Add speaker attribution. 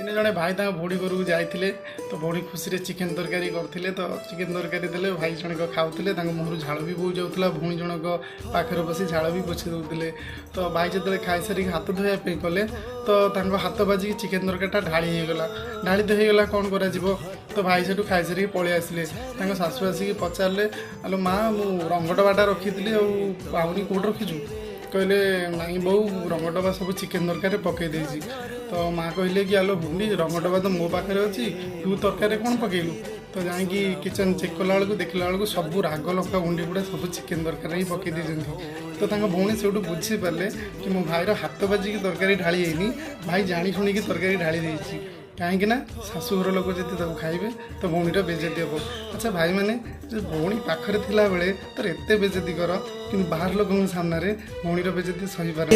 Speaker 1: दिने जड़े भाई भौणी घर को जाते तो भौणी खुशी चिकेन तरकारी करते तो चिकेन तरकारी देले भाई जनक खाऊले मुहर झाड़ भी बोई जाऊला भौणी जनक पाखे बसी झाड़ भी पोछी दौले तो भाई जो खाई सारी हाथ धोवाई कले तो हाथ बाजिक चिकेन तरकारीटा ढाली होगला ढाली तो होगला कौन कर तो भाई से खाई सारी पलि आसिले शाशु आसिक पचारे आलो माँ मु रंग डबाटा रखी आउनी कौट रखीचु कहले नाई बो रंग डबा सब चिकेन तरकारी पकई देसी तो माँ कहले कि आलो भूंडी रंग डबा तो मो पाखे अच्छी तू तरकारी कौन पकेलु तो जाकि किचन चेक कला बेलू देखला बेलू सब राग लंका गुंडी गुड़ा सब चिकेन तरकारी ही पकई देते तो भौणी से बुझीपारे कि मो भाईर हाथ बाजिकी तरकारी ढाली भाई जाणी शुणी तरकारी ढाली देती कहीं शाशुघर लोक जी खाइबे तो भौणीर बेजती हम। अच्छा भाई मैंने जो भौणी पाखरे थिला बेले तो एते बेजती कर कि बाहर लोक सामने भौणीर बेजती सही पारे।